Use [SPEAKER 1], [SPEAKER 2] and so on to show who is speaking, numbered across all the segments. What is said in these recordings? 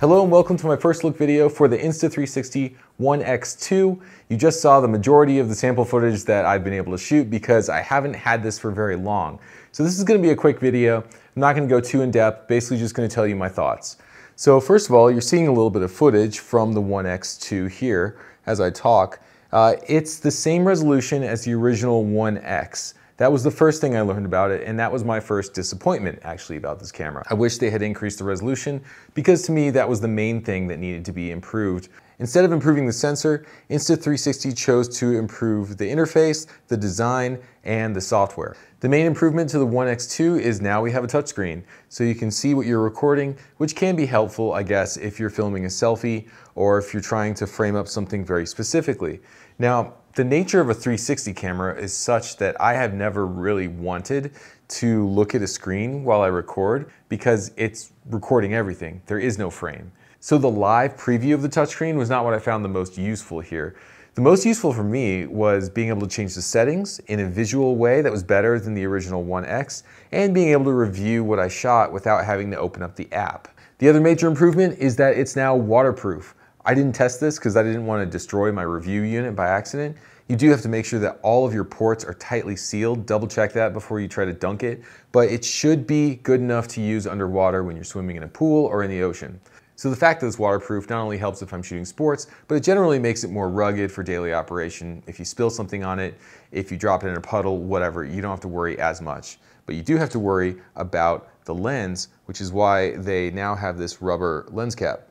[SPEAKER 1] Hello and welcome to my first look video for the Insta360 One X2. You just saw the majority of the sample footage that I've been able to shoot because I haven't had this for very long. So this is going to be a quick video. I'm not going to go too in depth, basically just going to tell you my thoughts. So first of all, you're seeing a little bit of footage from the One X2 here as I talk. It's the same resolution as the original One X. That was the first thing I learned about it, and that was my first disappointment actually about this camera. I wish they had increased the resolution because to me that was the main thing that needed to be improved. Instead of improving the sensor, Insta360 chose to improve the interface, the design, and the software. The main improvement to the One X2 is now we have a touchscreen, so you can see what you're recording, which can be helpful, I guess, if you're filming a selfie or if you're trying to frame up something very specifically. Now, the nature of a 360 camera is such that I have never really wanted to look at a screen while I record because it's recording everything. There is no frame. So the live preview of the touchscreen was not what I found the most useful here. The most useful for me was being able to change the settings in a visual way that was better than the original One X and being able to review what I shot without having to open up the app. The other major improvement is that it's now waterproof. I didn't test this because I didn't want to destroy my review unit by accident. You do have to make sure that all of your ports are tightly sealed. Double check that before you try to dunk it, but it should be good enough to use underwater when you're swimming in a pool or in the ocean. So the fact that it's waterproof not only helps if I'm shooting sports, but it generally makes it more rugged for daily operation. If you spill something on it, if you drop it in a puddle, whatever, you don't have to worry as much. But you do have to worry about the lens, which is why they now have this rubber lens cap.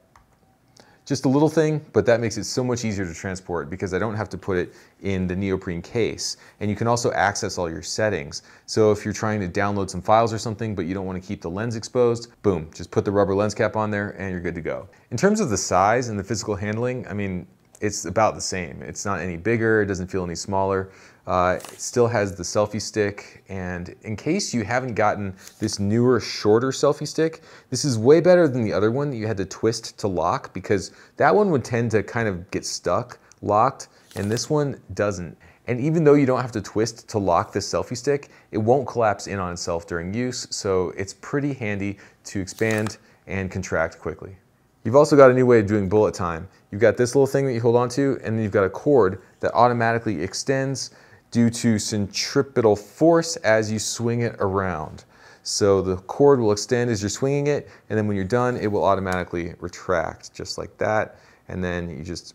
[SPEAKER 1] Just a little thing, but that makes it so much easier to transport because I don't have to put it in the neoprene case. And you can also access all your settings. So if you're trying to download some files or something, but you don't want to keep the lens exposed, boom, just put the rubber lens cap on there and you're good to go. In terms of the size and the physical handling, I mean, it's about the same. It's not any bigger, it doesn't feel any smaller. It still has the selfie stick, and in case you haven't gotten this newer, shorter selfie stick, this is way better than the other one that you had to twist to lock because that one would tend to kind of get stuck, locked, and this one doesn't. And even though you don't have to twist to lock this selfie stick, it won't collapse in on itself during use, so it's pretty handy to expand and contract quickly. You've also got a new way of doing bullet time. You've got this little thing that you hold onto, and then you've got a cord that automatically extends due to centripetal force as you swing it around. So the cord will extend as you're swinging it, and then when you're done, it will automatically retract just like that. And then you just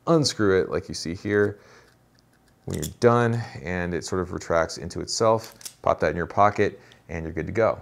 [SPEAKER 1] unscrew it like you see here when you're done, and it sort of retracts into itself. Pop that in your pocket, and you're good to go.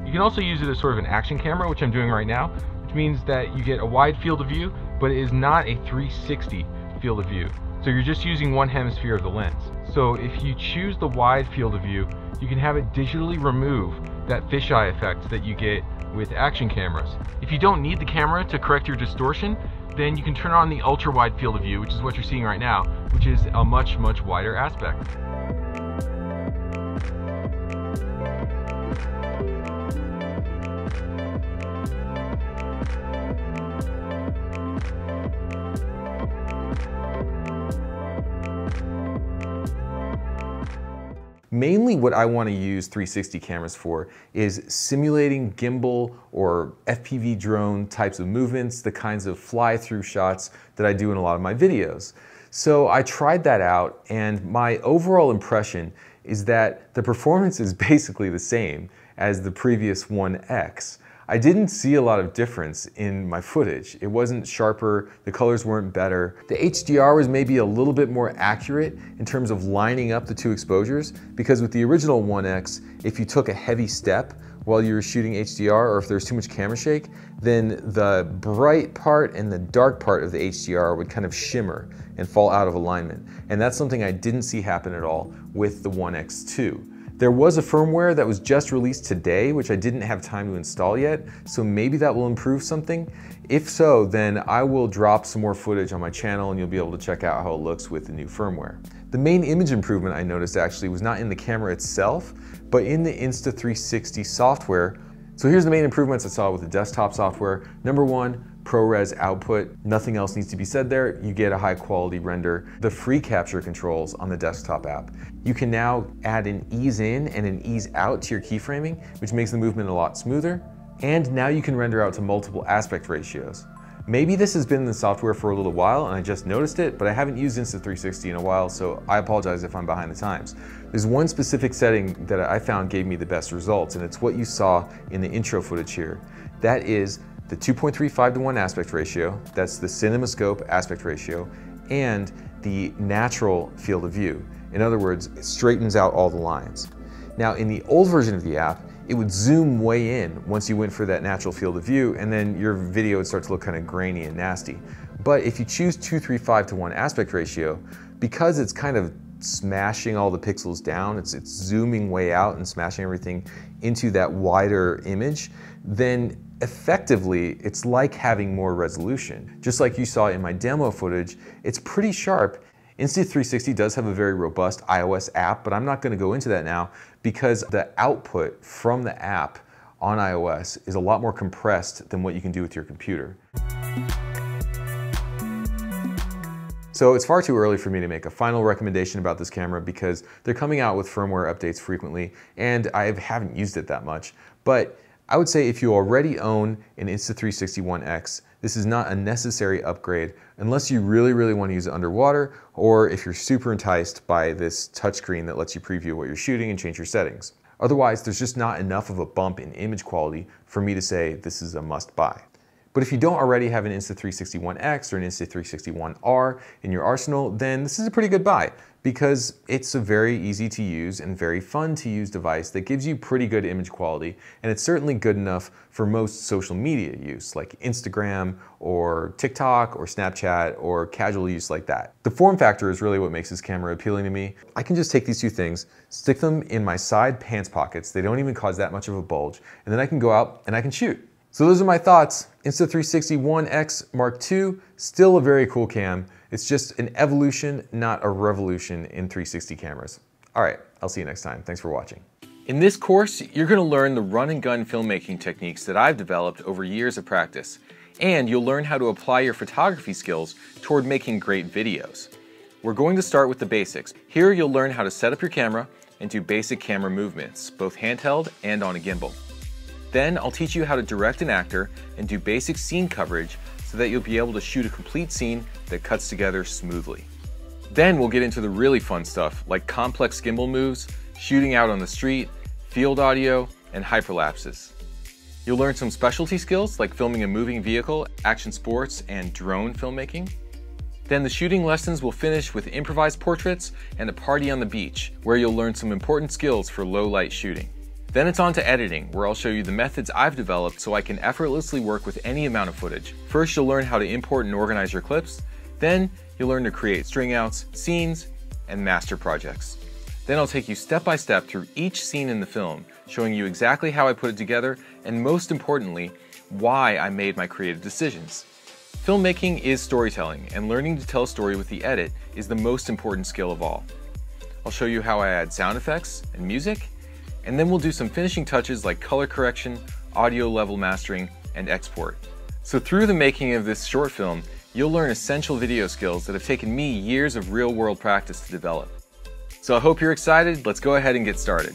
[SPEAKER 2] You can also use it as sort of an action camera, which I'm doing right now, which means that you get a wide field of view, but it is not a 360 field of view. So you're just using one hemisphere of the lens. So if you choose the wide field of view, you can have it digitally remove that fisheye effect that you get with action cameras. If you don't need the camera to correct your distortion, then you can turn on the ultra wide field of view, which is what you're seeing right now, which is a much wider aspect.
[SPEAKER 1] Mainly what I want to use 360 cameras for is simulating gimbal or FPV drone types of movements, the kinds of fly-through shots that I do in a lot of my videos. So I tried that out, and my overall impression is that the performance is basically the same as the previous One X. I didn't see a lot of difference in my footage. It wasn't sharper, the colors weren't better. The HDR was maybe a little bit more accurate in terms of lining up the two exposures, because with the original One X, if you took a heavy step while you're shooting HDR, or if there's too much camera shake, then the bright part and the dark part of the HDR would kind of shimmer and fall out of alignment. And that's something I didn't see happen at all with the One X2. There was a firmware that was just released today, which I didn't have time to install yet, so maybe that will improve something. If so, then I will drop some more footage on my channel and you'll be able to check out how it looks with the new firmware. The main image improvement I noticed actually was not in the camera itself, but in the Insta360 software. So here's the main improvements I saw with the desktop software. Number one, ProRes output. Nothing else needs to be said there. You get a high quality render. The free capture controls on the desktop app. You can now add an ease in and an ease out to your keyframing, which makes the movement a lot smoother. And now you can render out to multiple aspect ratios. Maybe this has been in the software for a little while and I just noticed it, but I haven't used Insta360 in a while, so I apologize if I'm behind the times. There's one specific setting that I found gave me the best results, and it's what you saw in the intro footage here. That is the 2.35:1 aspect ratio, that's the CinemaScope aspect ratio, and the natural field of view. In other words, it straightens out all the lines. Now in the old version of the app, it would zoom way in once you went for that natural field of view, and then your video would start to look kind of grainy and nasty. But if you choose 2.35:1 aspect ratio, because it's kind of smashing all the pixels down, it's zooming way out and smashing everything into that wider image, then effectively it's like having more resolution. Just like you saw in my demo footage, it's pretty sharp. Insta360 does have a very robust iOS app, but I'm not going to go into that now because the output from the app on iOS is a lot more compressed than what you can do with your computer. So it's far too early for me to make a final recommendation about this camera because they're coming out with firmware updates frequently and I haven't used it that much. But I would say if you already own an Insta360 One X, this is not a necessary upgrade unless you really want to use it underwater, or if you're super enticed by this touchscreen that lets you preview what you're shooting and change your settings. Otherwise, there's just not enough of a bump in image quality for me to say this is a must buy. But if you don't already have an Insta360 One X or an Insta360 One R in your arsenal, then this is a pretty good buy because it's a very easy to use and very fun to use device that gives you pretty good image quality, and it's certainly good enough for most social media use like Instagram or TikTok or Snapchat or casual use like that. The form factor is really what makes this camera appealing to me. I can just take these two things, stick them in my side pants pockets, they don't even cause that much of a bulge, and then I can go out and I can shoot. So those are my thoughts. Insta360 One X Mark II, still a very cool cam. It's just an evolution, not a revolution in 360 cameras. All right, I'll see you next time. Thanks for watching. In this course, you're going to learn the run and gun filmmaking techniques that I've developed over years of practice, and you'll learn how to apply your photography skills toward making great videos. We're going to start with the basics. Here you'll learn how to set up your camera and do basic camera movements, both handheld and on a gimbal. Then I'll teach you how to direct an actor and do basic scene coverage so that you'll be able to shoot a complete scene that cuts together smoothly. Then we'll get into the really fun stuff like complex gimbal moves, shooting out on the street, field audio, and hyperlapses. You'll learn some specialty skills like filming a moving vehicle, action sports, and drone filmmaking. Then the shooting lessons will finish with improvised portraits and a party on the beach, where you'll learn some important skills for low light shooting. Then it's on to editing, where I'll show you the methods I've developed so I can effortlessly work with any amount of footage. First, you'll learn how to import and organize your clips. Then, you'll learn to create string outs, scenes, and master projects. Then I'll take you step by step through each scene in the film, showing you exactly how I put it together, and most importantly, why I made my creative decisions. Filmmaking is storytelling, and learning to tell a story with the edit is the most important skill of all. I'll show you how I add sound effects and music, and then we'll do some finishing touches like color correction, audio level mastering, and export. So through the making of this short film, you'll learn essential video skills that have taken me years of real-world practice to develop. So I hope you're excited. Let's go ahead and get started.